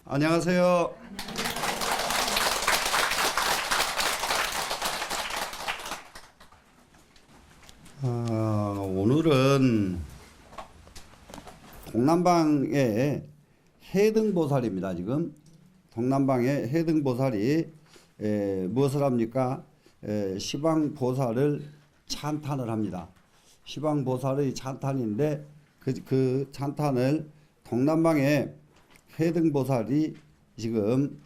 안녕하세요. 오늘은 동남방의 해등보살입니다. 지금 동남방의 해등보살이 무엇을 합니까? 시방보살을 찬탄을 합니다. 시방보살의 찬탄인데 그 찬탄을 동남방의 해등보살이 지금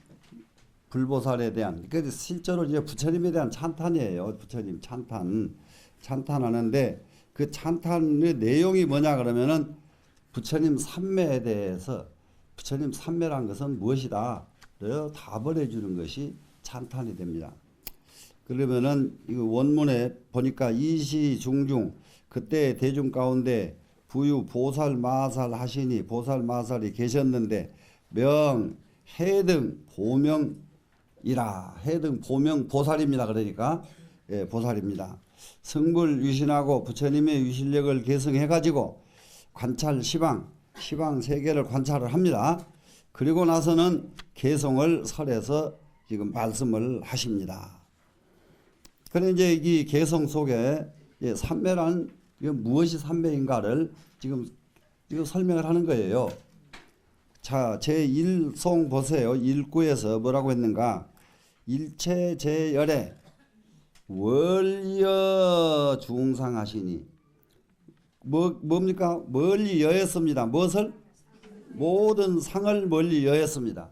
불보살에 대한, 그래서 실제로 이제 부처님에 대한 찬탄이에요. 부처님 찬탄하는데 그 찬탄의 내용이 뭐냐 그러면은 부처님 삼매에 대해서, 부처님 삼매란 것은 무엇이다 답을 해주는 것이 찬탄이 됩니다. 그러면은 이거 원문에 보니까 이시중중 그때 대중 가운데 부유 보살 마살 하시니 보살 마살이 계셨는데 명 해등 보명이라, 해등 보명 보살입니다. 그러니까 보살입니다. 성불 유신하고 부처님의 유실력을 계승해 가지고 관찰 시방 세계를 관찰을 합니다. 그리고 나서는 개성을 설해서 지금 말씀을 하십니다. 그런데 이제 이 개성 속에 삼매란 무엇이 삼매인가를 지금 설명을 하는 거예요. 자, 제1송 보세요. 1구에서 뭐라고 했는가? 일체제열에 월여 중상하시니, 뭡니까? 멀리 여했습니다. 무엇을? 모든 상을 멀리 여했습니다.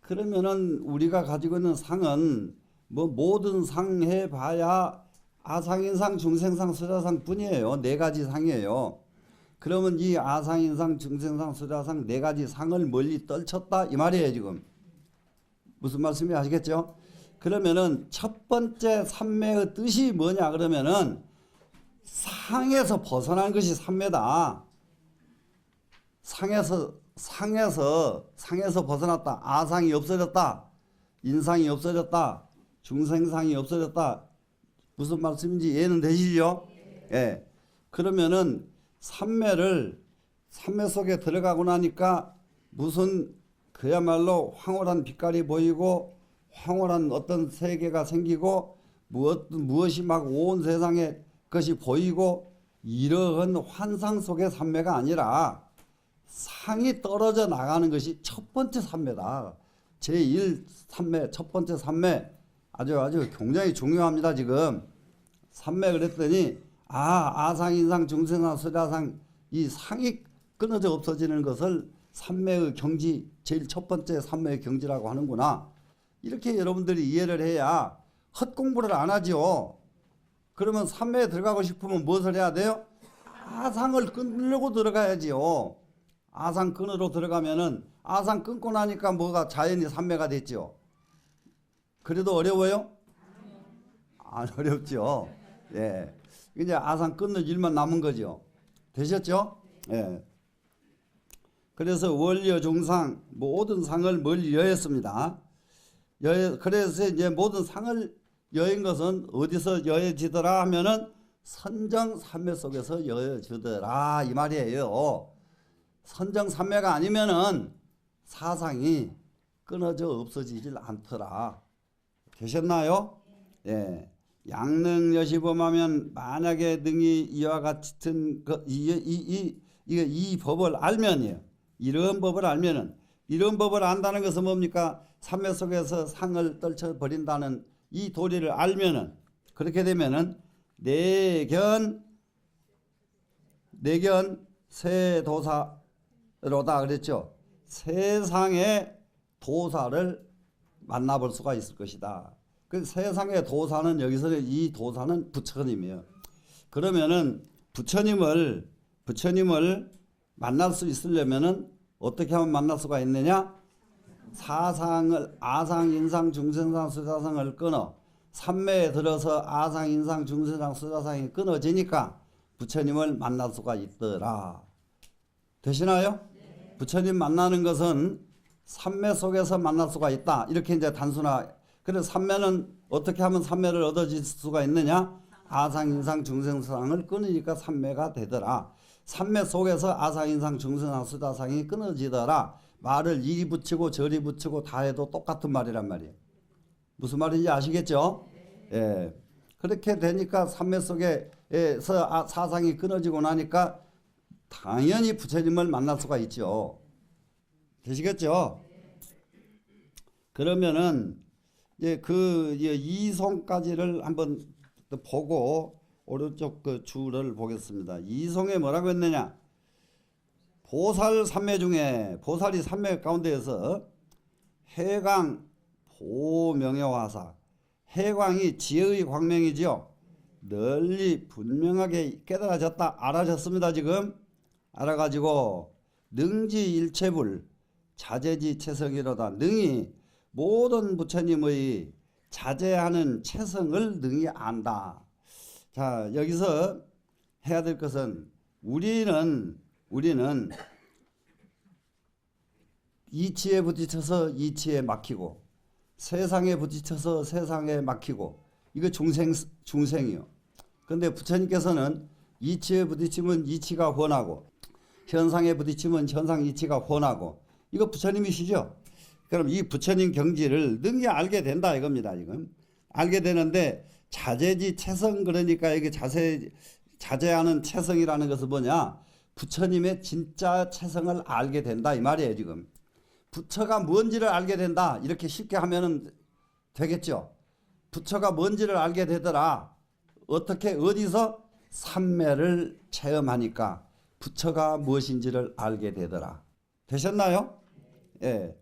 그러면은 우리가 가지고 있는 상은 모든 상 해봐야 아상인상, 중생상, 수자상 뿐이에요. 네 가지 상이에요. 그러면 이 아상인상, 중생상, 수자상 네 가지 상을 멀리 떨쳤다 이 말이에요. 지금 무슨 말씀인지 아시겠죠? 그러면은 첫 번째 삼매의 뜻이 뭐냐 그러면은 상에서 벗어난 것이 삼매다. 상에서 벗어났다. 아상이 없어졌다. 인상이 없어졌다. 중생상이 없어졌다. 무슨 말씀인지 이해는 되시죠? 예. 그러면은 삼매 속에 들어가고 나니까 무슨 그야말로 황홀한 빛깔이 보이고 황홀한 어떤 세계가 생기고 무엇이 막 온 세상에 것이 보이고 이러한 환상 속의 삼매가 아니라 상이 떨어져 나가는 것이 첫 번째 삼매다. 제1삼매, 첫 번째 삼매. 아주 굉장히 중요합니다. 지금 삼매 그랬더니 아상, 인상, 중생상, 수자상 이 상이 끊어져 없어지는 것을 삼매의 경지, 제일 첫 번째 삼매의 경지라고 하는구나. 이렇게 여러분들이 이해를 해야 헛공부를 안 하죠. 그러면 삼매에 들어가고 싶으면 무엇을 해야 돼요? 아상을 끊으려고 들어가야지요. 아상 끊으러 들어가면은 아상 끊고 나니까 뭐가 자연히 삼매가 됐죠. 그래도 어려워요? 안 어렵죠. 예. 이제 아상 끊는 일만 남은 거죠. 되셨죠? 예. 그래서 원려 중상 모든 상을 멀리 여했습니다. 그래서 이제 모든 상을 여인 것은 어디서 여해지더라 하면은 선정삼매 속에서 여해지더라 이 말이에요. 선정삼매가 아니면은 사상이 끊어져 없어지질 않더라. 되셨나요? 예. 양능여시범하면 만약에 능히 이와 같은 이 법을 알면이에요. 이런 법을 알면은, 이런 법을 안다는 것은 뭡니까? 삼매 속에서 상을 떨쳐 버린다는 이 도리를 알면은, 그렇게 되면은 내견 세도사로다 그랬죠. 세상의 도사를 만나볼 수가 있을 것이다. 그 세상의 도사는 여기서는 이 도사는 부처님이에요. 그러면은 부처님을 만날 수 있으려면은 어떻게 하면 만날 수가 있느냐? 사상을 아상, 인상, 중생상, 수자상을 끊어 삼매에 들어서 아상, 인상, 중생상, 수자상이 끊어지니까 부처님을 만날 수가 있더라. 되시나요? 네. 부처님 만나는 것은 삼매 속에서 만날 수가 있다. 이렇게 이제 그래서 삼매는 어떻게 하면 삼매를 얻어질 수가 있느냐? 아상, 인상, 중생상을 끊으니까 삼매가 되더라. 삼매 속에서 아상, 인상, 중생상, 수자상이 끊어지더라. 말을 이리 붙이고 저리 붙이고 다 해도 똑같은 말이란 말이에요. 무슨 말인지 아시겠죠? 예. 그렇게 되니까 삼매 속에서 사상이 끊어지고 나니까 당연히 부처님을 만날 수가 있죠. 되시겠죠? 그러면은 이제 그 이송까지를 한번 보고 오른쪽 그 줄을 보겠습니다. 이송에 뭐라고 했느냐? 보살 삼매 중에 보살이 삼매 가운데에서 해광 보명여화사, 해광이 지혜의 광명이지요. 널리 분명하게 깨달아졌다, 알아졌습니다. 지금 알아가지고 능지 일체불 자제지 체성이로다. 능히 모든 부처님의 자제하는 체성을 능히 안다. 자, 여기서 해야 될 것은 우리는 이치에 부딪혀서 이치에 막히고 세상에 부딪혀서 세상에 막히고 이거 중생이요. 그런데 부처님께서는 이치에 부딪히면 이치가 훤하고 현상에 부딪히면 현상 이치가 훤하고 이거 부처님이시죠. 그럼 이 부처님 경지를 능히 알게 된다 이겁니다. 지금 알게 되는데 자제지 체성, 그러니까 이게 자제하는 체성이라는 것은 뭐냐? 부처님의 진짜 체성을 알게 된다 이 말이에요. 지금 부처가 뭔지를 알게 된다 이렇게 쉽게 하면은 되겠죠. 부처가 뭔지를 알게 되더라. 어떻게 어디서? 삼매를 체험하니까 부처가 무엇인지를 알게 되더라. 되셨나요? 예.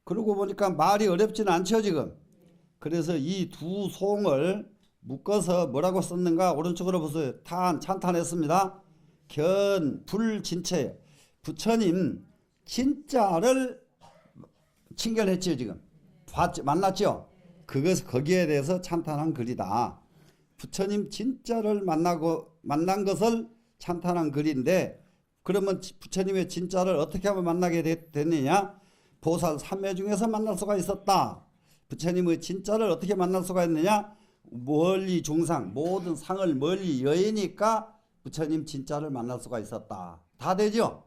그러고 보니까 말이 어렵지는 않죠 지금. 그래서 이 두 송을 묶어서 뭐라고 썼는가? 오른쪽으로 보세요. 찬탄했습니다. 견불진체. 부처님 진짜를 칭견했죠 지금. 만났죠? 거기에 대해서 찬탄한 글이다. 부처님 진짜를 만난 것을 찬탄한 글인데, 그러면 부처님의 진짜를 어떻게 하면 만나게 됐느냐? 보살 삼매 중에서 만날 수가 있었다. 부처님의 진짜를 어떻게 만날 수가 있느냐? 멀리 중상, 모든 상을 멀리 여의니까 부처님 진짜를 만날 수가 있었다. 다 되죠?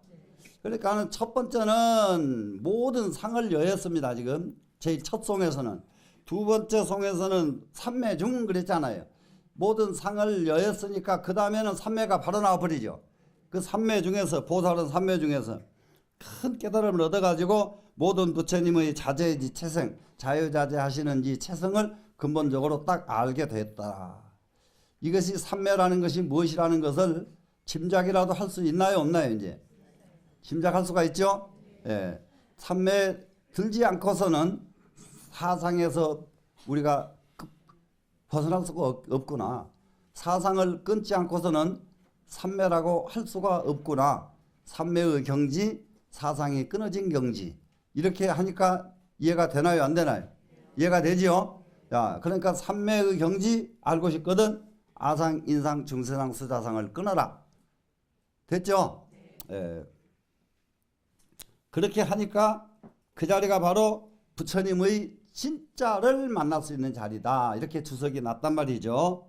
그러니까 첫 번째는 모든 상을 여였습니다. 지금 제일 첫 송에서는. 두 번째 송에서는 삼매 중 그랬잖아요. 모든 상을 여였으니까 그 다음에는 삼매가 바로 나와버리죠. 그 삼매 중에서, 보살은 삼매 중에서 큰 깨달음을 얻어가지고 모든 부처님의 자제지 체성, 자유자재하시는 이 체성을 근본적으로 딱 알게 됐다. 이것이 삼매라는 것이 무엇이라는 것을 짐작이라도 할 수 있나요, 없나요? 이제 짐작할 수가 있죠. 예. 삼매 들지 않고서는 사상에서 우리가 벗어날 수가 없구나. 사상을 끊지 않고서는 삼매라고 할 수가 없구나. 삼매의 경지, 사상이 끊어진 경지. 이렇게 하니까 이해가 되나요, 안 되나요? 이해가 되지요? 야, 그러니까 삼매의 경지 알고 싶거든. 아상, 인상, 중세상, 수자상을 끊어라. 됐죠? 예. 그렇게 하니까 그 자리가 바로 부처님의 진짜를 만날 수 있는 자리다. 이렇게 주석이 났단 말이죠.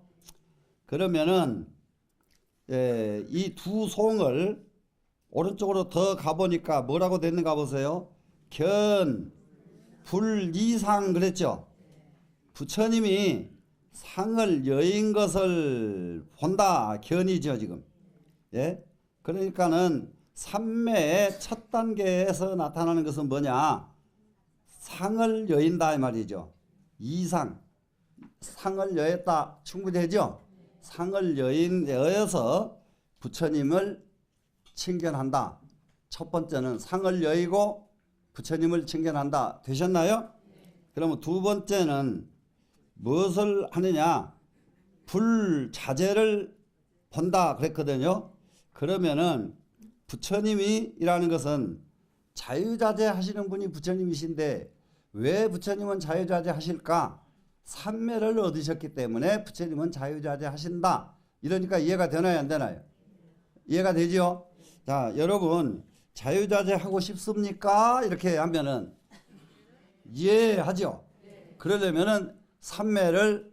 그러면은 이 두 송을 오른쪽으로 더 가보니까 뭐라고 됐는가 보세요. 견, 불, 이상 그랬죠. 부처님이 상을 여인 것을 본다. 견이죠 지금. 예? 그러니까는 삼매의 첫 단계에서 나타나는 것은 뭐냐? 상을 여인다 이 말이죠. 이상, 상을 여였다 충분되죠. 상을 여여서 부처님을 칭견한다. 첫 번째는 상을 여의고 부처님을 칭견한다. 되셨나요? 그러면 두 번째는 무엇을 하느냐? 불자재를 본다 그랬거든요. 그러면은 부처님이라는 것은 자유자재 하시는 분이 부처님이신데 왜 부처님은 자유자재 하실까? 삼매를 얻으셨기 때문에 부처님은 자유자재 하신다. 이러니까 이해가 되나요, 안 되나요? 이해가 되죠? 자, 여러분 자유자재 하고 싶습니까? 이렇게 하면은 이해하죠? 그러려면은 삼매를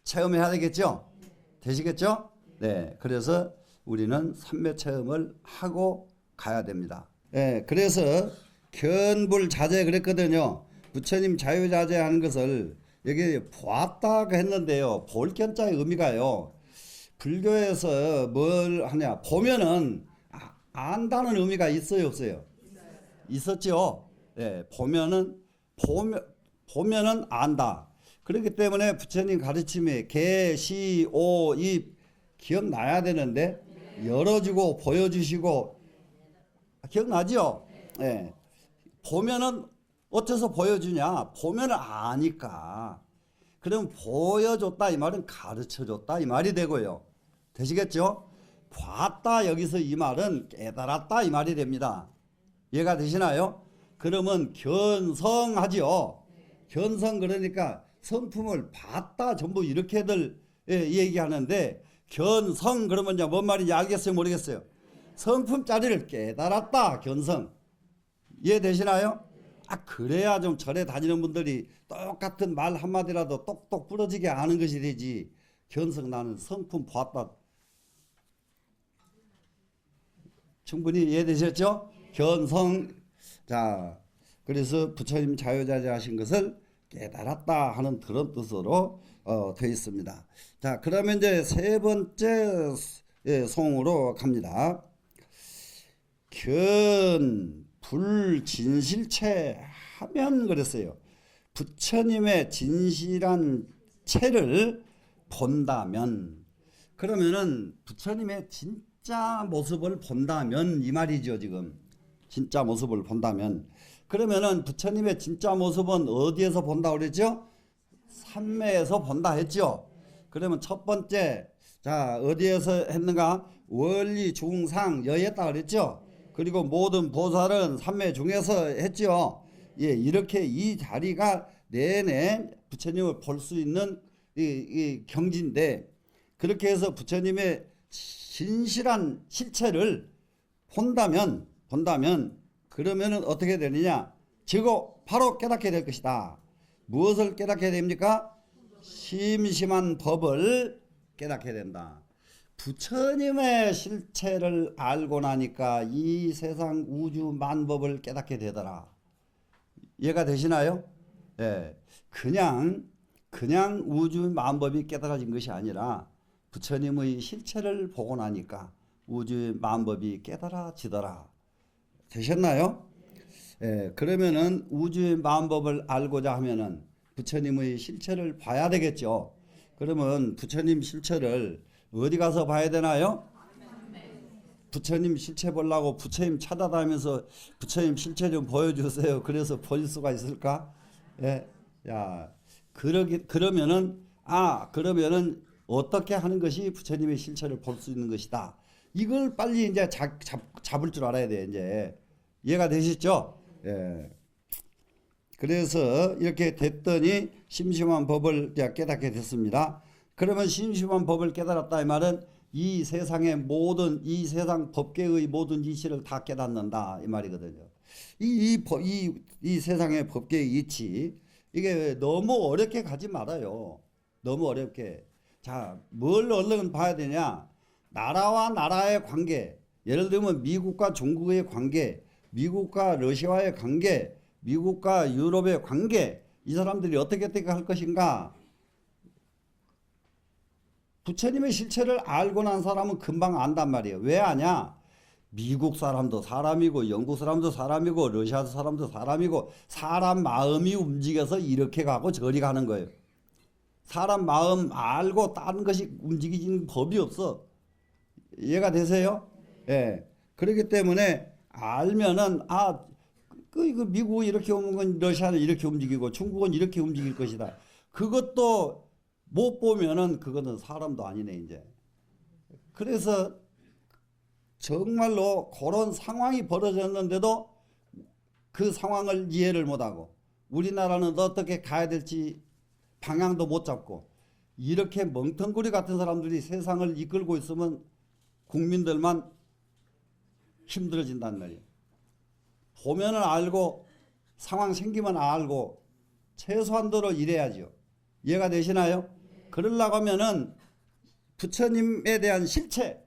체험해야 되겠죠? 되시겠죠? 네. 그래서 우리는 삼매 체험을 하고 가야 됩니다. 네. 그래서 견불자재 그랬거든요. 부처님 자유자재하는 것을 여기 보았다고 했는데요. 볼 견자의 의미가요. 불교에서 뭘 하냐 보면은 안다는 의미가 있어요 없어요? 있었죠. 예, 보면은 안다. 그렇기 때문에 부처님 가르침에 개, 시, 오, 입 기억나야 되는데 열어주고 보여주시고 기억나죠? 예. 보면은 어째서 보여주냐? 보면은 아니까. 그럼 보여줬다 이 말은 가르쳐줬다 이 말이 되고요. 되시겠죠? 봤다 여기서 이 말은 깨달았다 이 말이 됩니다. 이해가 되시나요? 그러면 견성하지요. 견성 그러니까 성품을 봤다 전부 이렇게들 얘기하는데 견성 그러면 이제 뭔 말인지 알겠어요 모르겠어요? 성품 자리를 깨달았다 견성. 이해되시나요? 그래야 좀 절에 다니는 분들이 똑같은 말 한마디라도 똑똑 부러지게 아는 것이 되지. 견성 나는 성품 봤다. 충분히 이해되셨죠? 견성. 자, 그래서 부처님 자유자재 하신 것을 깨달았다 하는 그런 뜻으로 되어 있습니다. 자, 그러면 이제 세 번째 송으로 갑니다. 불진실체 하면 그랬어요. 부처님의 진실한 체를 본다면 그러면은 부처님의 진짜 모습을 본다면 이 말이죠 지금. 진짜 모습을 본다면 그러면은 부처님의 진짜 모습은 어디에서 본다 그랬죠? 삼매에서 본다 했죠. 그러면 첫 번째 자 어디에서 했는가? 원리 중상 여했다 그랬죠. 그리고 모든 보살은 삼매 중에서 했죠. 예, 이렇게 이 자리가 내내 부처님을 볼 수 있는 이 경지인데 그렇게 해서 부처님의 진실한 실체를 본다면 그러면은 어떻게 되느냐? 즉 바로 깨닫게 될 것이다. 무엇을 깨닫게 됩니까? 심심한 법을 깨닫게 된다. 부처님의 실체를 알고 나니까 이 세상 우주 만법을 깨닫게 되더라. 이해가 되시나요? 예. 그냥 우주 만법이 깨달아진 것이 아니라 부처님의 실체를 보고 나니까 우주 만법이 깨달아지더라. 되셨나요? 예. 그러면은 우주 만법을 알고자 하면은 부처님의 실체를 봐야 되겠죠. 그러면 부처님 실체를 어디 가서 봐야 되나요? 부처님 실체 보려고 부처님 찾아다니면서 부처님 실체 좀 보여주세요. 그래서 볼 수가 있을까? 예. 야, 그러면은 어떻게 하는 것이 부처님의 실체를 볼 수 있는 것이다. 이걸 빨리 이제 잡을 줄 알아야 돼, 이제. 이해가 되시죠? 예. 그래서 이렇게 됐더니 심심한 법을 깨닫게 됐습니다. 그러면 심심한 법을 깨달았다 이 말은 이 세상의 이 세상 법계의 모든 이치를 다 깨닫는다 이 말이거든요. 이 세상의 법계의 이치 이게 너무 어렵게 가지 말아요. 너무 어렵게. 자, 뭘 얼른 봐야 되냐? 나라와 나라의 관계. 예를 들면 미국과 중국의 관계, 미국과 러시아의 관계, 미국과 유럽의 관계. 이 사람들이 어떻게 할 것인가? 부처님의 실체를 알고 난 사람은 금방 안단 말이에요. 왜 아냐? 미국 사람도 사람이고 영국 사람도 사람이고 러시아 사람도 사람이고 사람 마음이 움직여서 이렇게 가고 저리 가는 거예요. 사람 마음 알고 다른 것이 움직이는 법이 없어. 이해가 되세요? 예. 그렇기 때문에 알면은 이거 미국은 이렇게 오는 건 러시아는 이렇게 움직이고 중국은 이렇게 움직일 것이다. 그것도 못 보면은 그거는 사람도 아니네 이제. 그래서 정말로 그런 상황이 벌어졌는데도 그 상황을 이해를 못하고 우리나라는 어떻게 가야 될지 방향도 못 잡고 이렇게 멍텅구리 같은 사람들이 세상을 이끌고 있으면 국민들만 힘들어진단 말이에요. 보면은 알고 상황 생기면 알고 최소한도로 이래야죠. 이해가 되시나요? 그러려고 하면은 부처님에 대한 실체,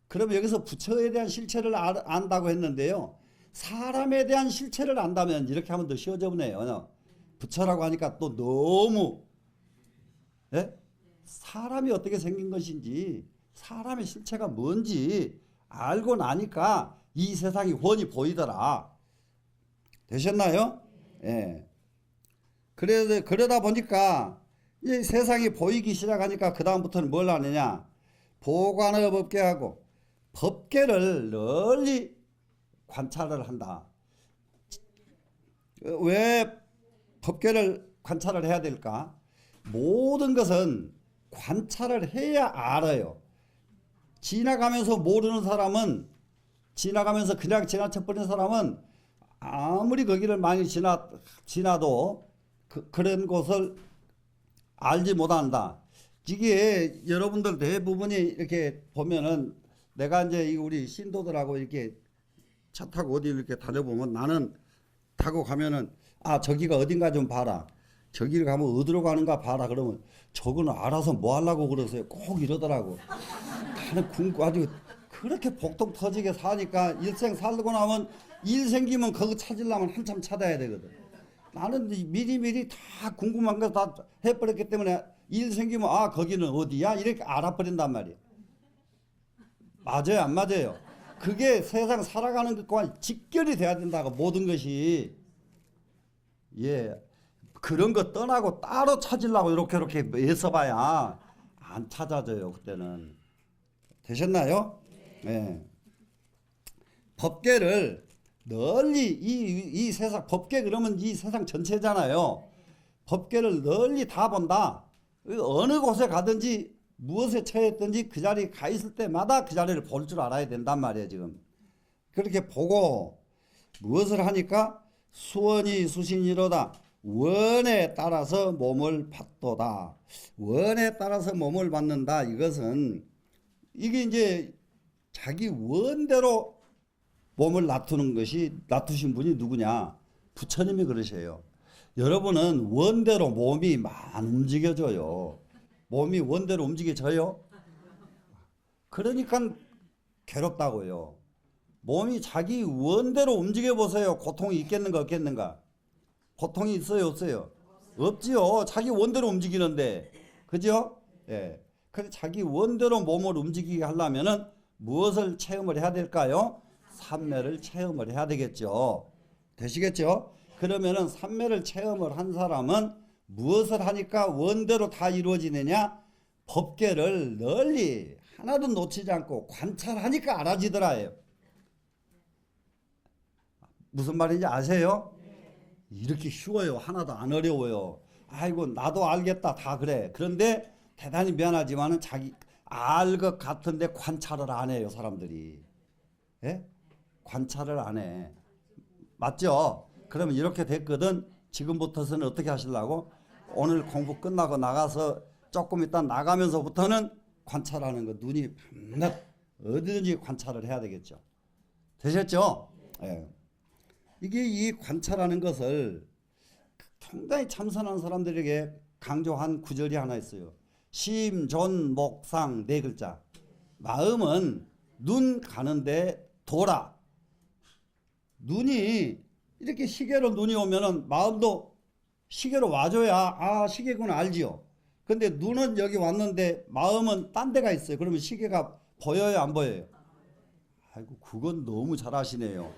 그럼 여기서 부처에 대한 실체를 안다고 했는데요. 사람에 대한 실체를 안다면 이렇게 하면 더 쉬워져 보네요. 부처라고 하니까 또 너무 예? 사람이 어떻게 생긴 것인지 사람의 실체가 뭔지 알고 나니까 이 세상이 훤히 보이더라. 되셨나요? 예. 그러다 보니까 이 세상이 보이기 시작하니까 그 다음부터는 뭘 하느냐? 보관의 법계하고 법계를 널리 관찰을 한다. 왜 법계를 관찰을 해야 될까? 모든 것은 관찰을 해야 알아요. 지나가면서 모르는 사람은 지나가면서 그냥 지나쳐버리는 사람은 아무리 거기를 많이 지나도 그런 곳을 알지 못한다. 이게 여러분들 대부분이 이렇게 보면은 내가 이제 우리 신도들하고 이렇게 차 타고 어디 이렇게 다녀보면 나는 타고 가면은 아 저기가 어딘가 좀 봐라. 저기를 가면 어디로 가는가 봐라. 그러면 저거는 알아서 뭐 하려고 그러세요. 꼭 이러더라고. 나는 아주 그렇게 복통 터지게 사니까 일생 살고 나면 일 생기면 그거 찾으려면 한참 찾아야 되거든. 나는 미리미리 다 궁금한 거 다 해버렸기 때문에 일 생기면 아 거기는 어디야? 이렇게 알아버린단 말이에요. 맞아요 안 맞아요? 그게 세상 살아가는 것과 직결이 돼야 된다고 모든 것이. 예, 그런 거 떠나고 따로 찾으려고 이렇게 애써봐야 안 찾아져요. 그때는. 되셨나요? 예. 법계를 널리 이 세상 법계 그러면 이 세상 전체잖아요. 법계를 널리 다 본다. 어느 곳에 가든지 무엇에 처했든지 그 자리에 가 있을 때마다 그 자리를 볼 줄 알아야 된단 말이에요. 지금 그렇게 보고 무엇을 하니까 수원이 수신이로다. 원에 따라서 몸을 받도다. 원에 따라서 몸을 받는다. 이것은 이게 이제 자기 원대로 몸을 놔두신 분이 누구냐? 부처님이 그러셔요. 여러분은 원대로 몸이 안 움직여져요. 몸이 원대로 움직여져요? 그러니까 괴롭다고요. 몸이 자기 원대로 움직여 보세요. 고통이 있겠는가 없겠는가? 고통이 있어요 없어요? 없지요. 자기 원대로 움직이는데. 그죠? 예. 근데 자기 원대로 몸을 움직이게 하려면은 무엇을 체험을 해야 될까요? 삼매를 체험을 해야 되겠죠. 되시겠죠? 그러면은 삼매를 체험을 한 사람은 무엇을 하니까 원대로 다 이루어지느냐? 법계를 널리 하나도 놓치지 않고 관찰하니까 알아지더라요. 무슨 말인지 아세요? 이렇게 쉬워요. 하나도 안 어려워요. 아이고 나도 알겠다 다 그래. 그런데 대단히 미안하지만은 자기 알 것 같은데 관찰을 안 해요 사람들이. 예? 관찰을 안 해. 맞죠? 그러면 이렇게 됐거든. 지금부터서는 어떻게 하시려고? 오늘 공부 끝나고 나가서 조금 있다 나가면서부터는 관찰하는 거. 눈이 밤낮 어디든지 관찰을 해야 되겠죠. 되셨죠? 예. 이게 이 관찰하는 것을 상당히 참선한 사람들에게 강조한 구절이 하나 있어요. 심, 존, 목, 상 네 글자. 마음은 눈 가는데 돌아. 눈이 이렇게 시계로 눈이 오면은 마음도 시계로 와줘야 아 시계구나 알지요. 근데 눈은 여기 왔는데 마음은 딴 데가 있어요. 그러면 시계가 보여요 안 보여요? 아이고 그건 너무 잘하시네요.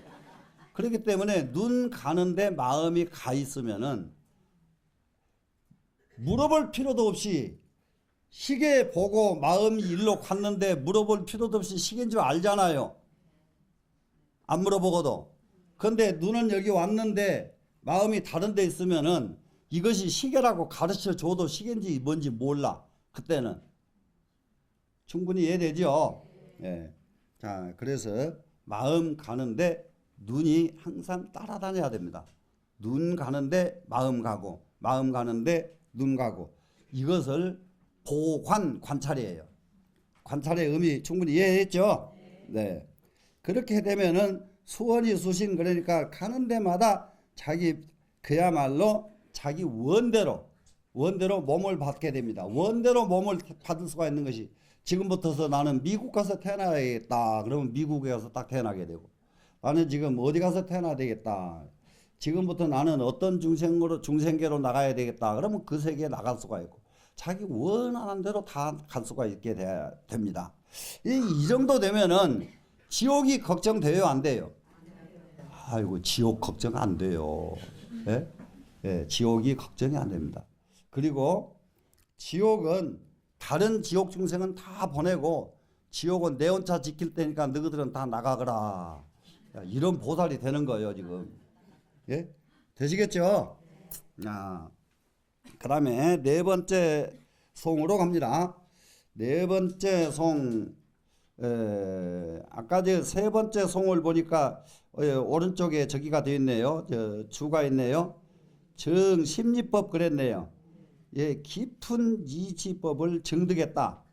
그렇기 때문에 눈 가는데 마음이 가 있으면은 물어볼 필요도 없이 시계 보고 마음이 일로 갔는데 물어볼 필요도 없이 시계인 줄 알잖아요. 안 물어보고도. 근데 눈은 여기 왔는데 마음이 다른 데 있으면은 이것이 시계라고 가르쳐 줘도 시계인지 뭔지 몰라. 그때는. 충분히 이해되죠? 예. 자, 그래서 마음 가는데 눈이 항상 따라다녀야 됩니다. 눈 가는데 마음 가고, 마음 가는데 눈 가고. 이것을 관찰이에요. 관찰의 의미 충분히 이해했죠? 네. 그렇게 되면은 수원이 수신 그러니까 가는 데마다 자기 그야말로 자기 원대로 몸을 받게 됩니다. 원대로 몸을 받을 수가 있는 것이 지금부터서 나는 미국 가서 태어나야겠다. 그러면 미국에 가서 딱 태어나게 되고 나는 지금 어디 가서 태어나야 되겠다. 지금부터 나는 어떤 중생계로 나가야 되겠다. 그러면 그 세계에 나갈 수가 있고 자기 원하는 대로 다 갈 수가 있게 됩니다. 이 정도 되면은 지옥이 걱정돼요, 안 돼요? 아이고, 지옥 걱정 안 돼요. 예? 예, 지옥이 걱정이 안 됩니다. 그리고 지옥은 다른 지옥 중생은 다 보내고 지옥은 내 혼자 지킬 테니까 너희들은 다 나가거라. 이런 보살이 되는 거예요, 지금. 예? 되시겠죠? 아, 그 다음에 네 번째 송으로 갑니다. 네 번째 송, 아까 세 번째 송을 보니까 오른쪽에 저기가 되어 있네요. 주가 있네요. 정심리법 그랬네요. 예, 깊은 이치법을 증득했다.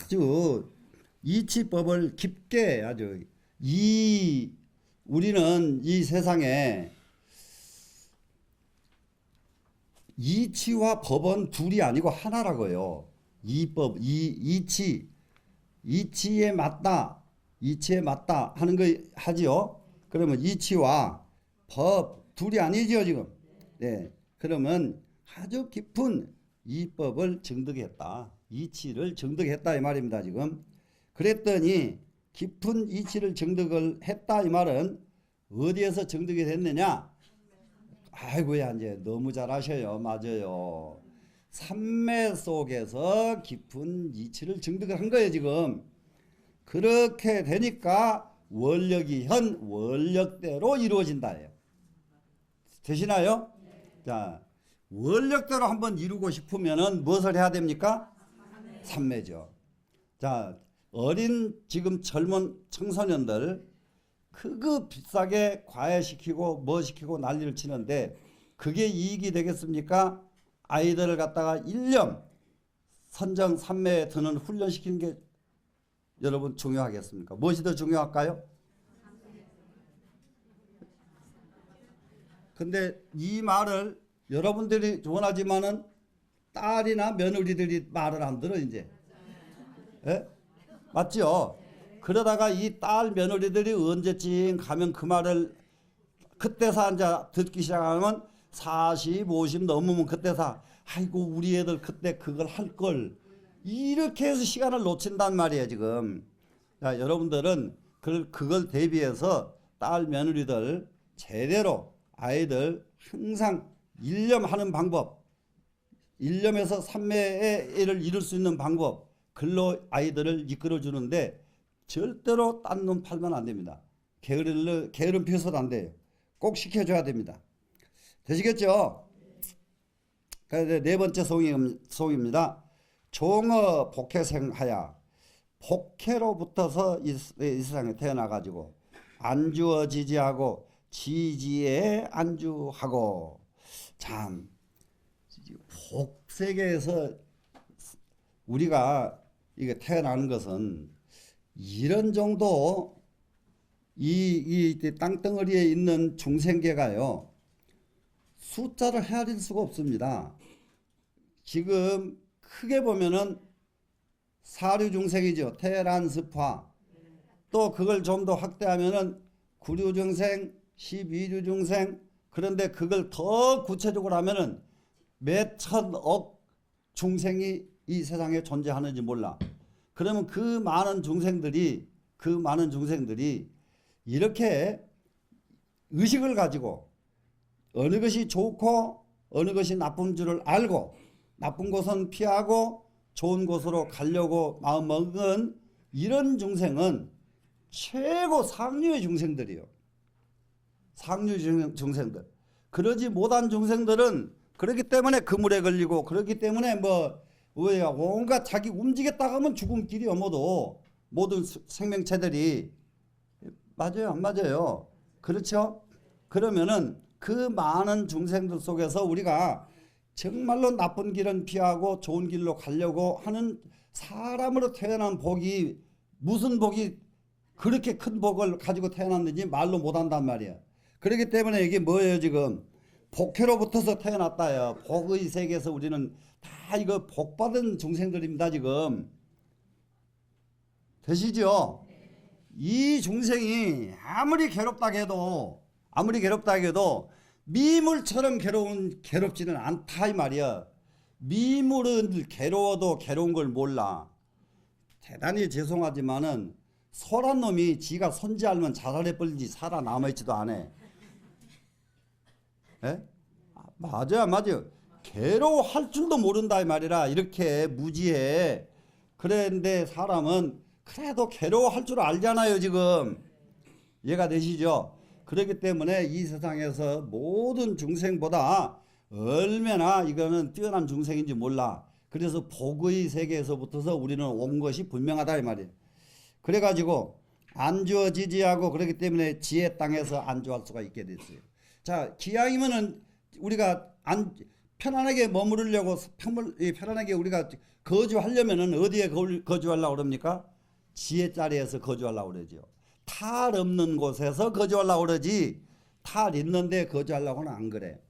아주 이치법을 깊게 아주 우리는 이 세상에 이치와 법은 둘이 아니고 하나라고요. 이법, 이치에 맞다 하는 거 하지요. 그러면 이치와 법 둘이 아니죠, 지금. 네. 그러면 아주 깊은 이법을 증득했다. 이치를 증득했다 이 말입니다, 지금. 그랬더니 깊은 이치를 증득을 했다 이 말은 어디에서 증득이 됐느냐? 아이고야, 이제 너무 잘 아셔요. 맞아요. 삼매 속에서 깊은 이치를 증득을 한 거예요, 지금. 그렇게 되니까 원력이 현 원력대로 이루어진다예요. 되시나요? 자, 원력대로 한번 이루고 싶으면은 무엇을 해야 됩니까? 삼매죠. 자, 어린 지금 젊은 청소년들 그거 비싸게 과외시키고 뭐 시키고 난리를 치는데 그게 이익이 되겠습니까? 아이들을 갖다가 1년 선정 삼매에 드는 훈련시키는 게 여러분 중요하겠습니까? 무엇이 더 중요할까요? 근데 이 말을 여러분들이 원하지만은 딸이나 며느리들이 말을 안 들어 이제. 예? 맞죠? 그러다가 이 딸 며느리들이 언제쯤 가면 그 말을 그때서 이제 듣기 시작하면 40, 50 넘으면 그때서 아이고 우리 애들 그때 그걸 할 걸 이렇게 해서 시간을 놓친단 말이에요 지금. 자, 여러분들은 그걸 대비해서 딸 며느리들 제대로 아이들 항상 일념하는 방법, 일념에서 삼매의 애를 이룰 수 있는 방법, 글로 아이들을 이끌어 주는데 절대로 딴 놈 팔면 안 됩니다. 게으름 피워서도 안 돼요. 꼭 시켜줘야 됩니다. 되시겠죠? 네 번째 송입니다. 종어 복해생하야. 복해로 붙어서 이 세상에 태어나가지고 안주어지지하고 지지에 안주하고 참 복세계에서 우리가 이게 태어나는 것은 이런 정도 이 땅덩어리에 있는 중생계가요 숫자를 헤아릴 수가 없습니다. 지금 크게 보면은 사류 중생이죠. 테란 스파. 또 그걸 좀 더 확대하면은 구류 중생, 12류 중생. 그런데 그걸 더 구체적으로 하면은 몇 천억 중생이 이 세상에 존재하는지 몰라. 그러면 그 많은 중생들이 이렇게 의식을 가지고 어느 것이 좋고 어느 것이 나쁜 줄을 알고 나쁜 곳은 피하고 좋은 곳으로 가려고 마음먹은 이런 중생은 최고 상류의 중생들이요. 상류 중생들. 그러지 못한 중생들은 그렇기 때문에 그물에 걸리고 그렇기 때문에 온갖 자기 움직였다 하면 죽음길이요. 모든 생명체들이. 맞아요, 안 맞아요? 그렇죠? 그러면은 그 많은 중생들 속에서 우리가 정말로 나쁜 길은 피하고 좋은 길로 가려고 하는 사람으로 태어난 복이 무슨 복이 그렇게 큰 복을 가지고 태어났는지 말로 못한단 말이야. 그렇기 때문에 이게 뭐예요 지금? 복회로 붙어서 태어났다요. 복의 세계에서 우리는 다 이거 복받은 중생들입니다 지금. 되시죠? 이 중생이 아무리 괴롭다 해도 미물처럼 괴롭지는 않다 이 말이야. 미물은 괴로워도 괴로운 걸 몰라. 대단히 죄송하지만은 소란 놈이 지가 손지 알면 자살해 버리지 살아남아있지도 않아. 에? 맞아요. 괴로워할 줄도 모른다 이 말이라. 이렇게 무지해. 그런데 사람은 그래도 괴로워할 줄 알잖아요 지금. 이해가 되시죠? 그렇기 때문에 이 세상에서 모든 중생보다 얼마나 이거는 뛰어난 중생인지 몰라. 그래서 복의 세계에서부터서 우리는 온 것이 분명하다 이 말이에요. 그래가지고 안주어지지하고 그렇기 때문에 지혜 땅에서 안주할 수가 있게 됐어요. 자, 기왕이면은 우리가 편안하게 머무르려고 편안하게 우리가 거주하려면은 어디에 거주하려고 그럽니까? 지혜 자리에서 거주하려고 그러죠. 탈 없는 곳에서 거주하려고 그러지 탈 있는데 거주하려고는 안 그래.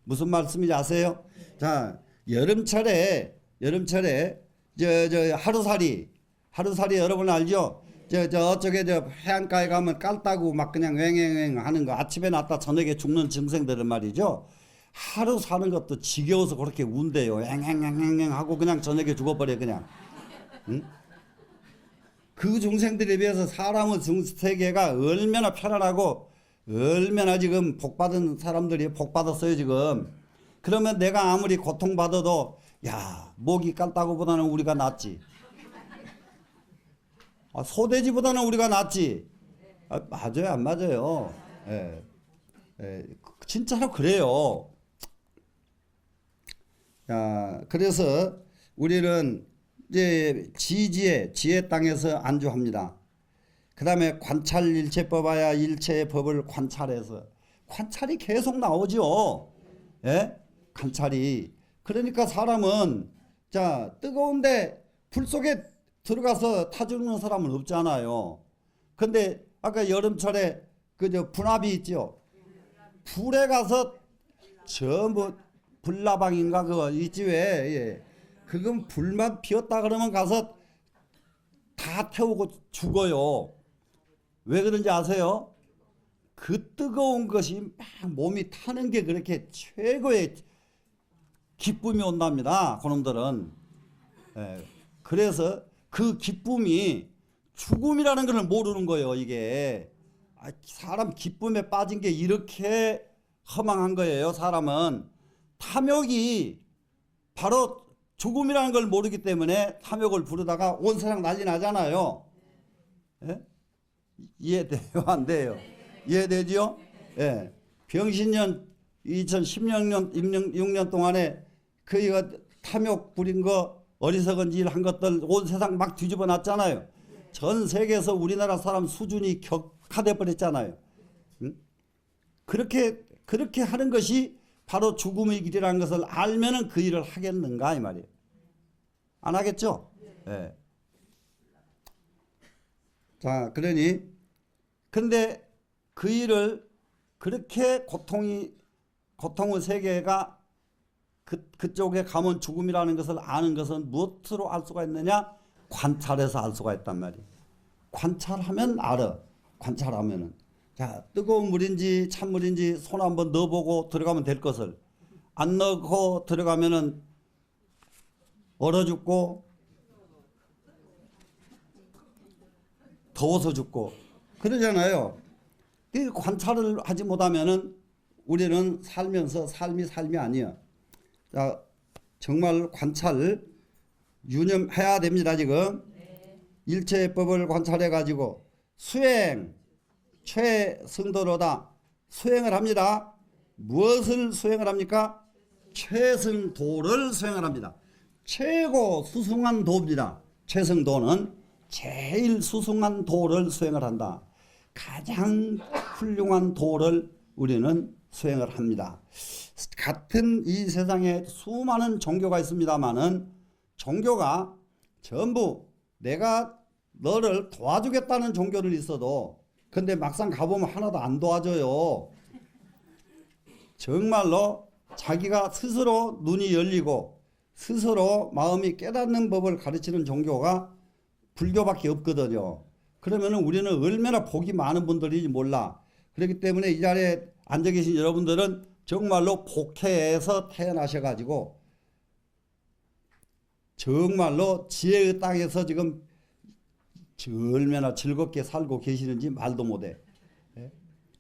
무슨 말씀인지 아세요? 자, 여름철에 저 하루살이 여러분 알죠? 저쪽에 저 해안가에 가면 깔따구 막 그냥 왱왱왱 하는 거 아침에 났다 저녁에 죽는 증생들은 말이죠. 하루 사는 것도 지겨워서 그렇게 운대요. 왱왱왱왱 하고 그냥 저녁에 죽어버려 그냥. 응? 그 중생들에 비해서 사람의 세계가 얼마나 편안하고 얼마나 지금 복받은 사람들이 복받았어요 지금. 그러면 내가 아무리 고통받아도 야 목이 깔따구보다는 우리가 낫지. 소돼지보다는 우리가 낫지. 맞아요 안 맞아요? 진짜로 그래요. 그래서 우리는 이제 지혜 땅에서 안주합니다. 그 다음에 관찰 일체법하야 일체의 법을 관찰해서 관찰이 계속 나오죠. 예? 관찰이. 그러니까 사람은 자 뜨거운데 불 속에 들어가서 타 죽는 사람은 없잖아요. 근데 아까 여름철에 그저 분합이 있죠. 불에 가서 전부 불나방인가 그거 있지 왜? 예. 그건 불만 피웠다 그러면 가서 다 태우고 죽어요. 왜 그런지 아세요? 그 뜨거운 것이 막 몸이 타는 게 그렇게 최고의 기쁨이 온답니다. 그놈들은. 예. 그래서 그 기쁨이 죽음이라는 걸 모르는 거예요. 이게 사람 기쁨에 빠진 게 이렇게 허망한 거예요. 사람은 탐욕이 바로 죽음이라는 걸 모르기 때문에 탐욕을 부르다가 온 세상 난리 나잖아요. 예? 이해돼요? 안 돼요? 이해되죠? 예. 병신년 2016년 6년 동안에 그 탐욕 부린 거 어리석은 일 한 것들 온 세상 막 뒤집어 놨잖아요. 전 세계에서 우리나라 사람 수준이 격화돼 버렸잖아요. 응? 그렇게 하는 것이 바로 죽음의 길이라는 것을 알면은 그 일을 하겠는가 이 말이에요. 안 하겠죠? 예. 자, 그러니 근데 그 일을 그렇게 고통의 세계가 그쪽에 가면 죽음이라는 것을 아는 것은 무엇으로 알 수가 있느냐? 관찰해서 알 수가 있단 말이에요. 관찰하면 알아. 관찰하면은. 자, 뜨거운 물인지 찬물인지 손 한번 넣어보고 들어가면 될 것을 안 넣고 들어가면은 얼어 죽고 더워서 죽고 그러잖아요. 이 관찰을 하지 못하면은 우리는 살면서 삶이 아니야. 자, 정말 관찰 유념해야 됩니다. 지금 일체의 법을 관찰해 가지고 수행 최승도로다 수행을 합니다. 무엇을 수행을 합니까? 최승도를 수행을 합니다. 최고 수승한 도입니다. 최승도는 제일 수승한 도를 수행을 한다. 가장 훌륭한 도를 우리는 수행을 합니다. 같은 이 세상에 수많은 종교가 있습니다만은 종교가 전부 내가 너를 도와주겠다는 종교는 있어도 근데 막상 가보면 하나도 안 도와줘요. 정말로 자기가 스스로 눈이 열리고 스스로 마음이 깨닫는 법을 가르치는 종교가 불교밖에 없거든요. 그러면 우리는 얼마나 복이 많은 분들인지 몰라. 그렇기 때문에 이 자리에 앉아 계신 여러분들은 정말로 복해에서 태어나셔가지고 정말로 지혜의 땅에서 지금 얼마나 즐겁게 살고 계시는지 말도 못해.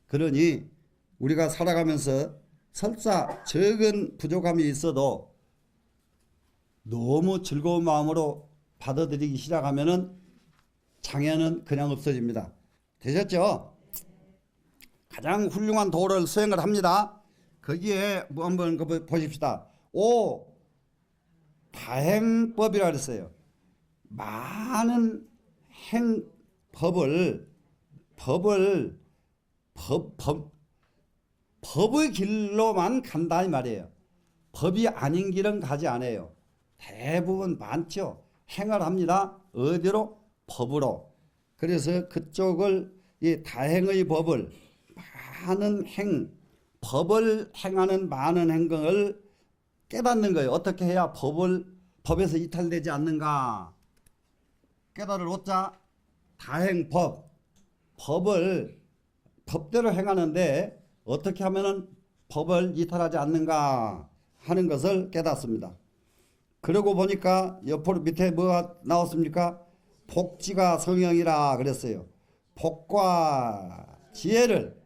그러니 우리가 살아가면서 설사 적은 부족함이 있어도 너무 즐거운 마음으로 받아들이기 시작하면은 장애는 그냥 없어집니다. 되셨죠? 가장 훌륭한 도를 수행을 합니다. 거기에 뭐 한번 보십시다. 오 다행법이라 그랬어요. 많은 법의 길로만 간다 이 말이에요. 법이 아닌 길은 가지 않아요. 대부분 많죠. 행을 합니다. 어디로? 법으로. 그래서 그쪽을 이 다행의 법을 많은 법을 행하는 많은 행동을 깨닫는 거예요. 어떻게 해야 법에서 이탈되지 않는가? 깨달을 얻자. 다행법. 법을 법대로 행하는데 어떻게 하면은 법을 이탈하지 않는가 하는 것을 깨닫습니다. 그러고 보니까 옆으로 밑에 뭐가 나왔습니까? 복지가 성형이라 그랬어요. 복과 지혜를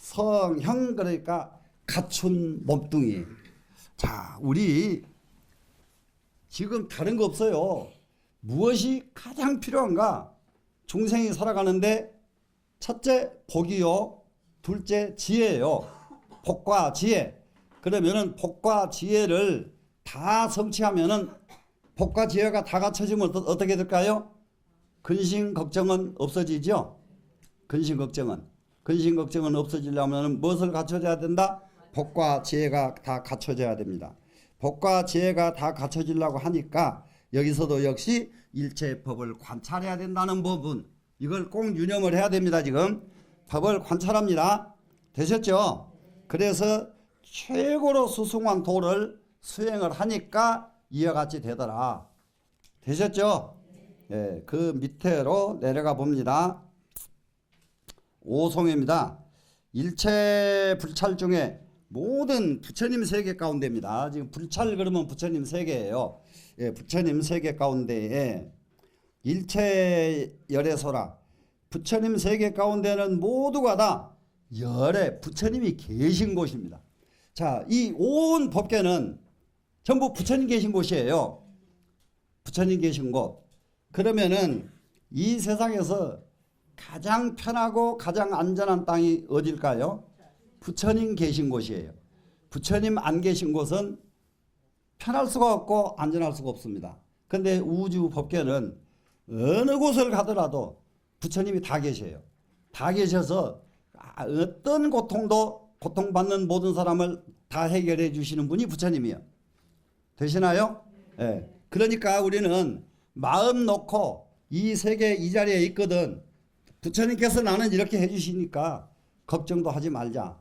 성형 그러니까 갖춘 몸뚱이. 자, 우리 지금 다른 거 없어요. 무엇이 가장 필요한가? 중생이 살아가는데 첫째 복이요, 둘째 지혜예요. 복과 지혜. 그러면은 복과 지혜를 다 성취하면은 복과 지혜가 다 갖춰지면 어떻게 될까요? 근심 걱정은 없어지죠. 근심 걱정은 없어지려면 무엇을 갖춰져야 된다? 복과 지혜가 다 갖춰져야 됩니다. 복과 지혜가 다 갖춰지려고 하니까 여기서도 역시 일체 법을 관찰해야 된다는 부분, 이걸 꼭 유념을 해야 됩니다. 지금 법을 관찰합니다. 되셨죠? 그래서 최고로 수승한 도를 수행을 하니까 이와 같이 되더라. 되셨죠? 예, 그 밑으로 내려가 봅니다. 오송입니다. 일체 불찰 중에 모든 부처님 세계 가운데입니다. 지금 불찰 그러면 부처님 세계예요. 예, 부처님 세계 가운데에 일체 열애소라. 부처님 세계 가운데는 모두가 다 열애 부처님이 계신 곳입니다. 자, 이 온 법계는 전부 부처님 계신 곳이에요. 부처님 계신 곳. 그러면은 이 세상에서 가장 편하고 가장 안전한 땅이 어딜까요? 부처님 계신 곳이에요. 부처님 안 계신 곳은 편할 수가 없고 안전할 수가 없습니다. 근데 우주 법계는 어느 곳을 가더라도 부처님이 다 계셔요. 다 계셔서 어떤 고통도 고통받는 모든 사람을 다 해결해 주시는 분이 부처님이에요. 되시나요? 예. 그러니까 우리는 마음 놓고 이 세계 이 자리에 있거든. 부처님께서 나는 이렇게 해주시니까 걱정도 하지 말자.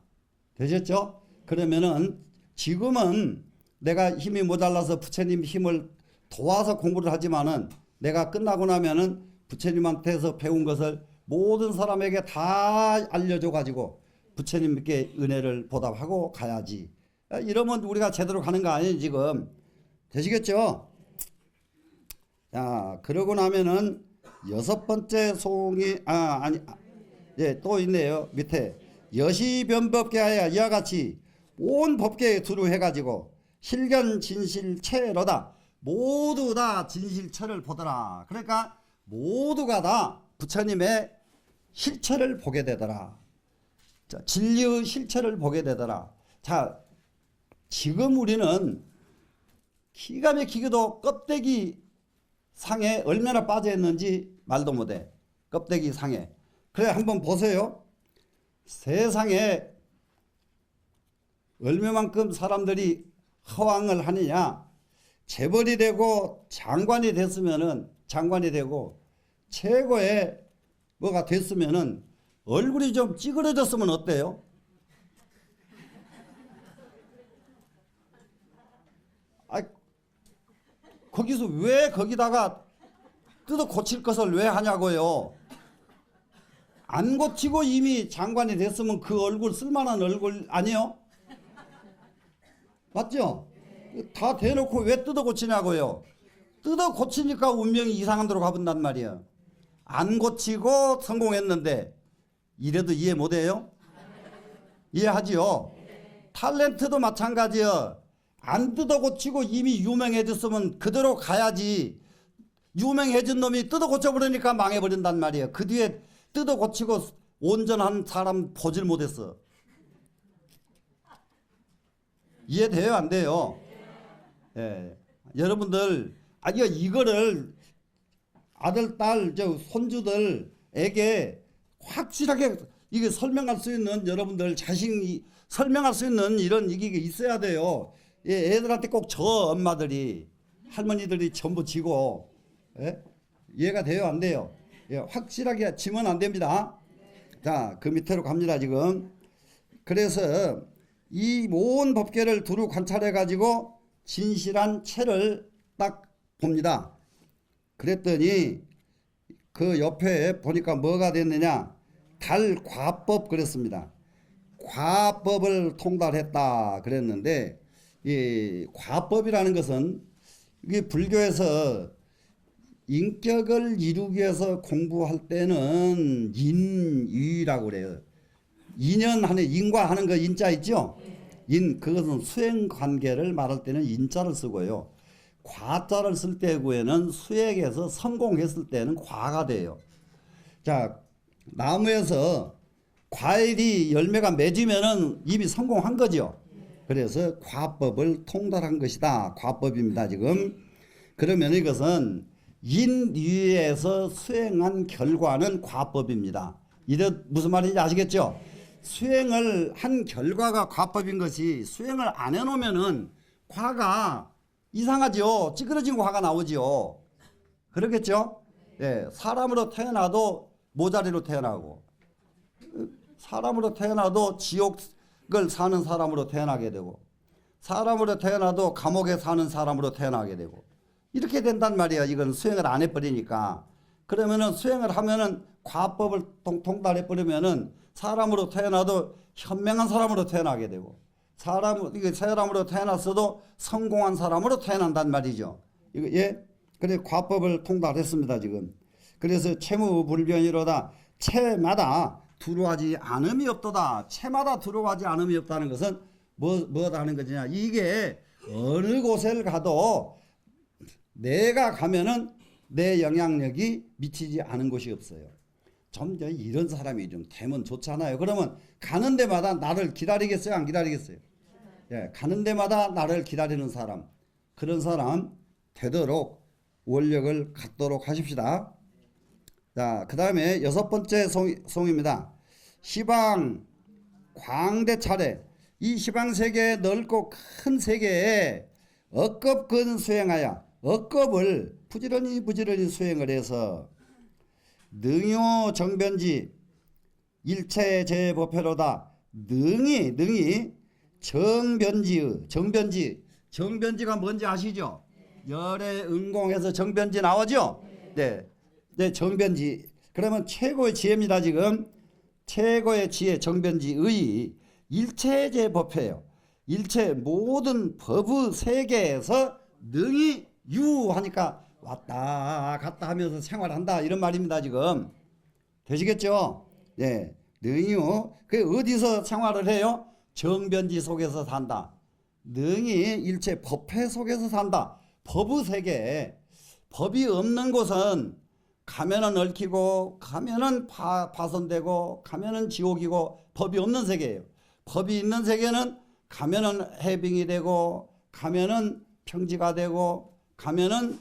되셨죠? 그러면은 지금은 내가 힘이 모자라서 부처님 힘을 도와서 공부를 하지만은 내가 끝나고 나면은 부처님한테서 배운 것을 모든 사람에게 다 알려줘 가지고 부처님께 은혜를 보답하고 가야지. 이러면 우리가 제대로 가는 거 아니에요 지금. 되시겠죠? 자, 그러고 나면은 여섯 번째 소홍이 예, 또 있네요. 밑에 여시변법계하여 이와 같이 온 법계에 두루 해가지고 실견 진실체로다. 모두 다 진실체를 보더라. 그러니까 모두가 다 부처님의 실체를 보게 되더라. 자, 진리의 실체를 보게 되더라. 자, 지금 우리는 기가 막히게도 껍데기 상에 얼마나 빠져 있는지 말도 못해. 껍데기 상에. 그래 한번 보세요. 세상에 얼마만큼 사람들이 허황을 하느냐. 재벌이 되고 장관이 됐으면은 장관이 되고 최고의 뭐가 됐으면은 얼굴이 좀 찌그러졌으면 어때요? 거기서 왜 거기다가 뜯어 고칠 것을 왜 하냐고요. 안 고치고 이미 장관이 됐으면 그 얼굴 쓸만한 얼굴 아니요? 맞죠? 다 대놓고 왜 뜯어 고치냐고요. 뜯어 고치니까 운명이 이상한 데로 가본단 말이에요. 안 고치고 성공했는데 이래도 이해 못해요? 이해하지요? 탤런트도 마찬가지요. 안 뜯어 고치고 이미 유명해졌으면 그대로 가야지. 유명해진 놈이 뜯어 고쳐버리니까 망해버린단 말이에요. 그 뒤에 뜯어 고치고 온전한 사람 보질 못했어. 이해돼요? 안 돼요? 예. 여러분들, 이거를 아들, 딸, 손주들에게 확실하게 이게 설명할 수 있는 여러분들 자신이 설명할 수 있는 이런 이게 있어야 돼요. 예, 애들한테 꼭 저 엄마들이 할머니들이 전부 지고 예? 이해가 돼요? 안 돼요? 예, 확실하게 지면 안 됩니다. 자, 그 밑으로 갑니다 지금. 그래서 이 모든 법계를 두루 관찰해 가지고 진실한 체를 딱 봅니다. 그랬더니 그 옆에 보니까 뭐가 됐느냐, 달과법 그랬습니다. 과법을 통달했다 그랬는데, 이 과법이라는 것은 이게 불교에서 인격을 이루기 위해서 공부할 때는 인유라고 그래요. 인연하는 인과 하는 거 인자 있죠? 인, 그것은 수행 관계를 말할 때는 인자를 쓰고요. 과자를 쓸 때에는 수행에서 성공했을 때는 과가 돼요. 자, 나무에서 과일이 열매가 맺으면은 이미 성공한 거죠. 그래서 과법을 통달한 것이다. 과법입니다, 지금. 그러면 이것은 인위에서 수행한 결과는 과법입니다. 이래 무슨 말인지 아시겠죠? 수행을 한 결과가 과법인 것이 수행을 안 해놓으면은 과가 이상하죠. 찌그러진 과가 나오죠. 그렇겠죠? 예, 사람으로 태어나도 모자리로 태어나고, 사람으로 태어나도 지옥을 사는 사람으로 태어나게 되고, 사람으로 태어나도 감옥에 사는 사람으로 태어나게 되고, 이렇게 된단 말이에요. 이건 수행을 안 해버리니까. 그러면은 수행을 하면은 과법을 통달해버리면은 사람으로 태어나도 현명한 사람으로 태어나게 되고, 사람으로 태어났어도 성공한 사람으로 태어난단 말이죠. 이거, 예? 그래, 과법을 통달했습니다, 지금. 그래서 채무불변이로다. 채마다 두루하지 않음이 없도다. 채마다 두루하지 않음이 없다는 것은 뭐다 하는 거냐. 이게 어느 곳을 가도 내가 가면은 내 영향력이 미치지 않은 곳이 없어요. 좀 이런 사람이 좀 되면 좋잖아요. 그러면 가는 데마다 나를 기다리겠어요? 안 기다리겠어요? 예, 가는 데마다 나를 기다리는 사람, 그런 사람 되도록 원력을 갖도록 하십시다. 자, 그 다음에 6번째 송입니다. 시방 광대 차례. 이 시방 세계 넓고 큰 세계에 억겁근 수행하여, 억겁을 부지런히 수행을 해서 능요 정변지 일체 제법회로다. 능이 정변지가 뭔지 아시죠? 열의 응공해서 정변지 나오죠? 네, 정변지. 그러면 최고의 지혜입니다. 지금 최고의 지혜 정변지의 일체제 법회예요. 일체 모든 법의 세계에서 능이 유하니까 왔다 갔다 하면서 생활한다, 이런 말입니다. 지금 되시겠죠? 네, 능이요. 그 어디서 생활을 해요? 정변지 속에서 산다. 능이 일체 법회 속에서 산다. 법의 세계. 법이 없는 곳은 가면은 얽히고, 가면은 파손되고, 가면은 지옥이고, 법이 없는 세계예요. 법이 있는 세계는 가면은 해빙이 되고, 가면은 평지가 되고, 가면은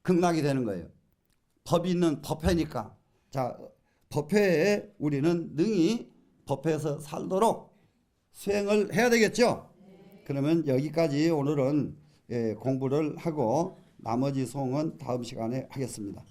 극락이 되는 거예요. 법이 있는 법회니까. 자, 법회에 우리는 능히 법회에서 살도록 수행을 해야 되겠죠. 그러면 여기까지 오늘은 공부를 하고 나머지 송은 다음 시간에 하겠습니다.